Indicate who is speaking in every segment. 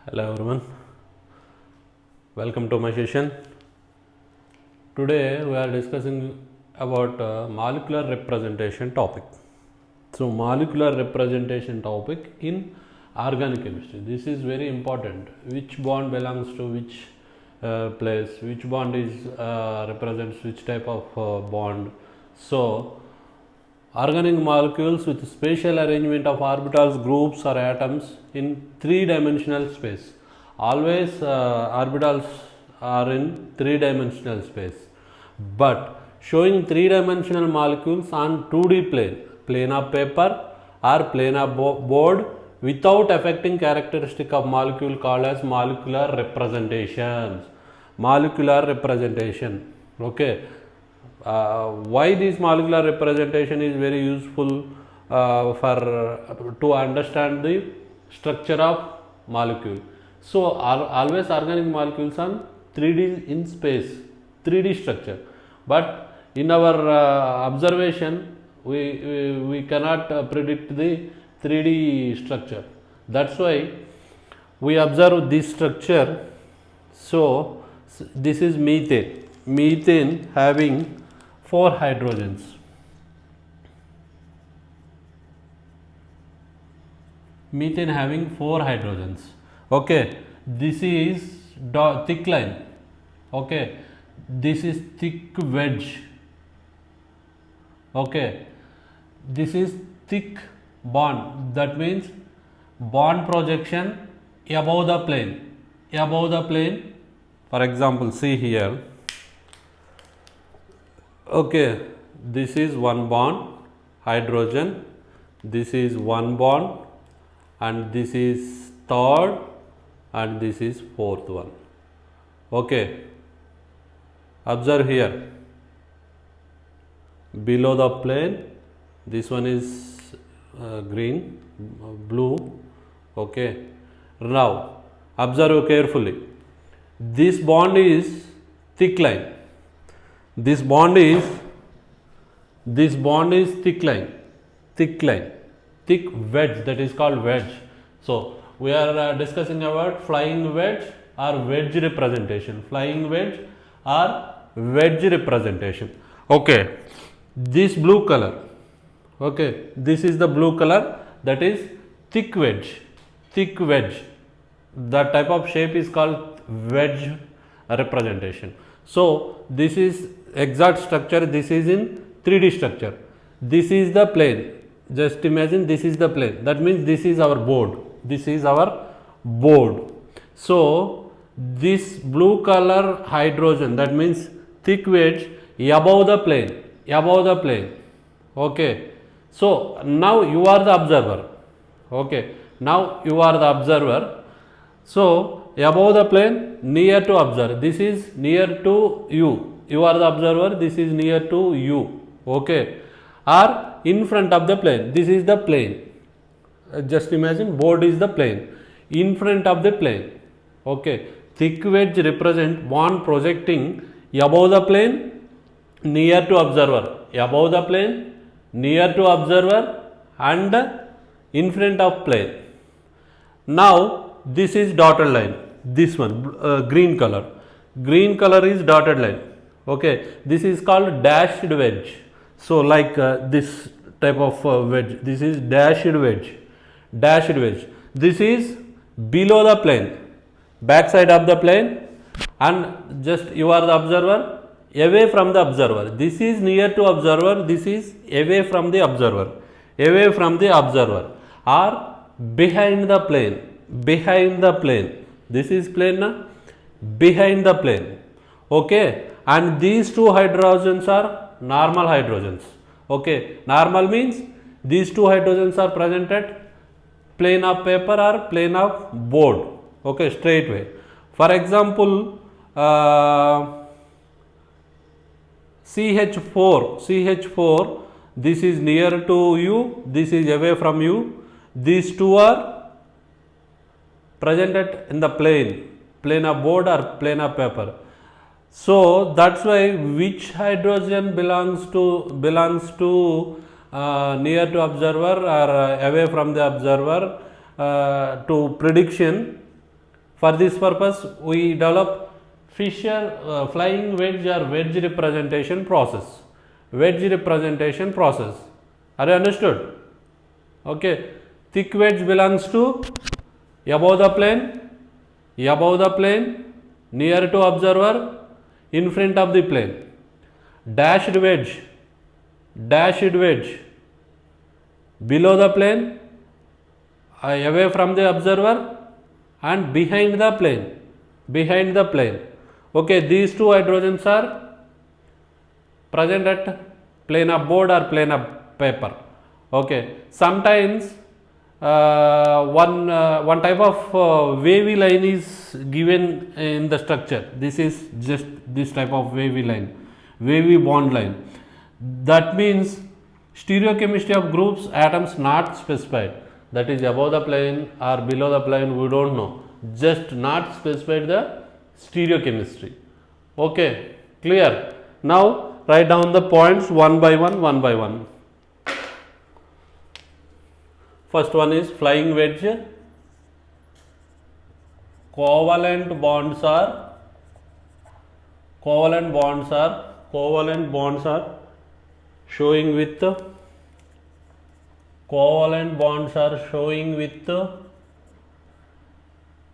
Speaker 1: Hello everyone, welcome to my session. Today we are discussing about molecular representation topic. So molecular representation topic in organic chemistry. This is very important. Which bond belongs to which place, which bond is represents which type of bond. So organic molecules with spatial arrangement of orbitals, groups or atoms in three-dimensional space. Always orbitals are in three-dimensional space, but showing three-dimensional molecules on 2D plane of paper or plane of board without affecting characteristic of molecule called as molecular representations. Molecular representation. Okay. Why this molecular representation is very useful to understand the structure of molecule. So always organic molecules on 3D in space, 3D structure, but in our observation we cannot predict the 3D structure. That's why we observe this structure. So this is methane having 4 hydrogens. Methane having 4 hydrogens. Okay, this is thick line. Okay, this is thick wedge. Okay, this is thick bond. That means bond projection above the plane. Above the plane. For example, see here. Okay, this is one bond, hydrogen, this is one bond, and this is third, and this is fourth one. Okay, observe here, below the plane, this one is green, blue. Okay, now observe carefully, this bond is thick line. This bond is thick line, thick wedge, that is called wedge. So we are discussing about flying wedge or wedge representation. Flying wedge or wedge representation. Okay, this blue color. Okay, this is the blue color, that is thick wedge. Thick wedge. That type of shape is called wedge representation. So this is exact structure, this is in 3D structure. This is the plane. Just imagine this is the plane. That means this is our board. This is our board. So this blue color hydrogen, that means thick wedge above the plane. Above the plane. Okay. So now you are the observer. Okay. Now you are the observer. So above the plane, near to observe. This is near to you. You are the observer. This is near to you. Okay. Or in front of the plane. This is the plane. Just imagine board is the plane. In front of the plane. Okay. Thick wedge represent bond projecting above the plane, near to observer. Above the plane, near to observer, and in front of plane. Now this is dotted line. This one green color is dotted line. Okay, this is called dashed wedge. So like this type of wedge, this is dashed wedge. This is below the plane, back side of the plane, and just you are the observer, away from the observer. This is near to observer, this is away from the observer, or behind the plane. This is plane na? Behind the plane. Okay, and these two hydrogens are normal hydrogens. Okay, normal means these two hydrogens are present at plane of paper or plane of board. Okay, straight way. For example, CH4, this is near to you, this is away from you. These two are presented in the plane of board or plane of paper. So that's why which hydrogen belongs to near to observer or away from the observer, to prediction For this purpose we develop Fisher flying wedge or wedge representation process. Wedge representation process. Are you understood? Okay. Thick wedge belongs to above the plane, near to observer, in front of the plane. Dashed wedge below the plane, away from the observer, and behind the plane. Okay, these two hydrogens are present at plane of board or plane of paper. Okay, sometimes one type of wavy line is given in the structure. This is just this type of wavy bond line. That means stereochemistry of groups atoms not specified, that is above the plane or below the plane, we don't know, just not specified the stereochemistry. Okay, clear? Now write down the points one by one. First one is flying wedge. Covalent bonds are showing with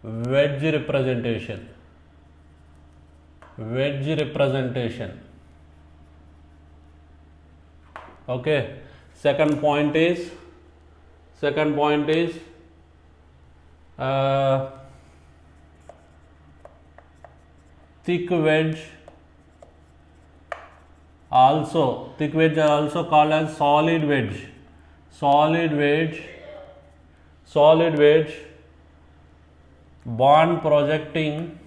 Speaker 1: wedge representation. Okay, second point is thick wedge also called as solid wedge. Bond projecting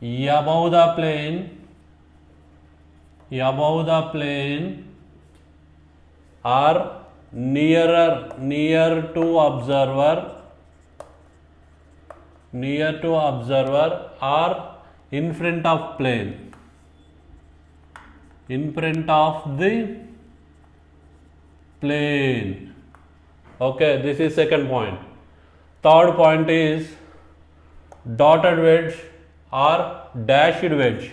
Speaker 1: above the plane or near to observer or in front of the plane. Okay, this is second point. Third point is dotted wedge or dashed wedge.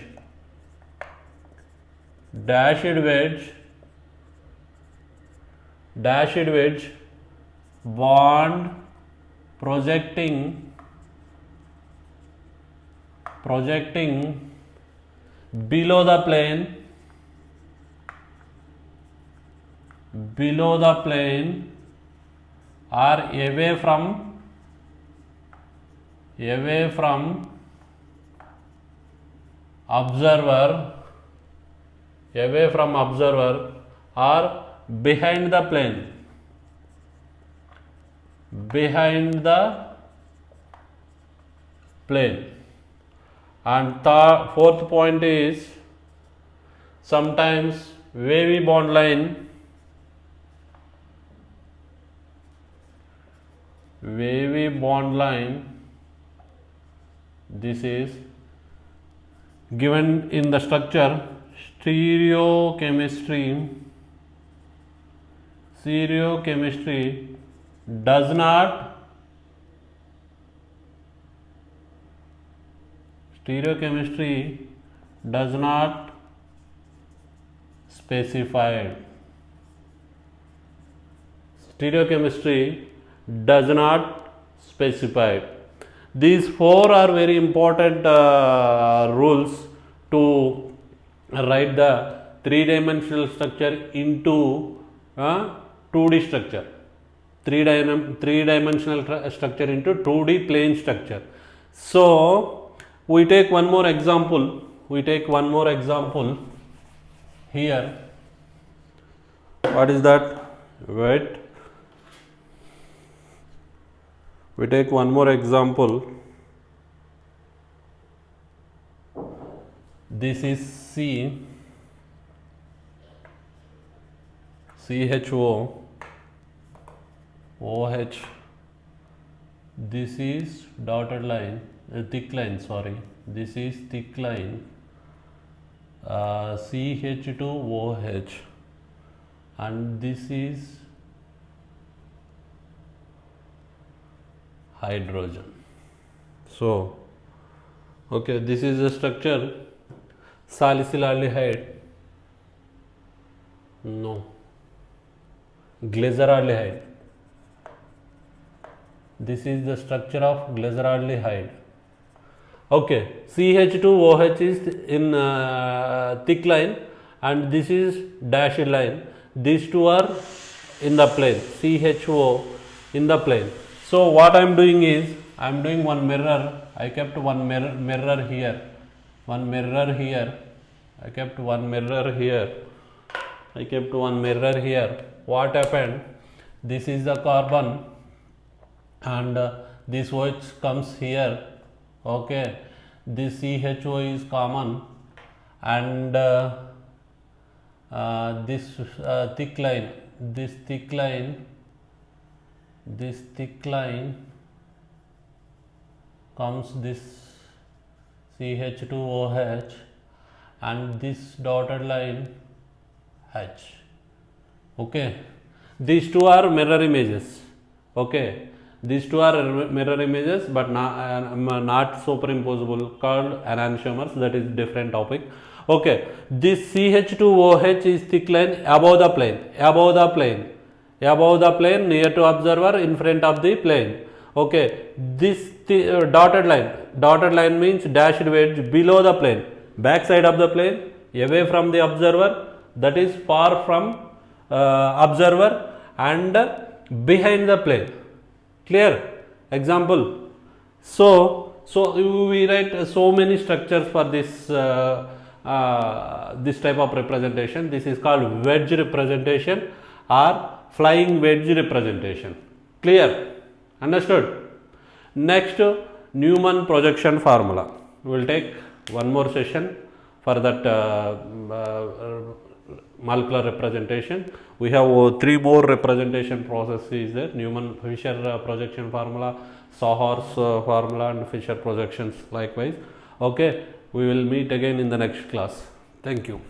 Speaker 1: Bond projecting below the plane or away from observer or behind the plane. And fourth point is sometimes wavy bond line this is given in the structure stereochemistry does not specified. These four are very important rules to write the three-dimensional structure into 2D structure. Three-dimensional structure into 2D plane structure. So we take one more example. Here. What is that? Wait. We take one more example. This is CHO, OH. This is dotted line, thick line, sorry. This is thick line, CH2OH, and this is hydrogen. So, okay, this is the structure salicylaldehyde. No, glyceraldehyde. This is the structure of glyceraldehyde. Okay, CH2OH is in thick line and this is dashed line. These two are in the plane, CHO in the plane. So what I am doing is, I am doing one mirror. I kept one mirror here, one mirror here. I kept one mirror here. I kept one mirror here. What happened? This is the carbon and this OH comes here. Okay, this CHO is common and this thick line, this thick line comes this CH2OH and this dotted line H. Okay, these two are mirror images. Okay, these two are mirror images but not superimposable, called enantiomers. That is different topic. Okay, this CH2OH is thick line above the plane, near to observer, in front of the plane. Okay, this dotted line means dashed wedge below the plane, back side of the plane, away from the observer, that is far from observer and behind the plane. Clear? Example. So we write so many structures for this this type of representation. This is called wedge representation or flying wedge representation. Clear? Understood? Next, Newman projection formula. We will take one more session for that molecular representation. We have three more representation processes there: Newman Fisher projection formula, Sawhorse formula, and Fisher projections likewise. Okay, we will meet again in the next class. Thank you.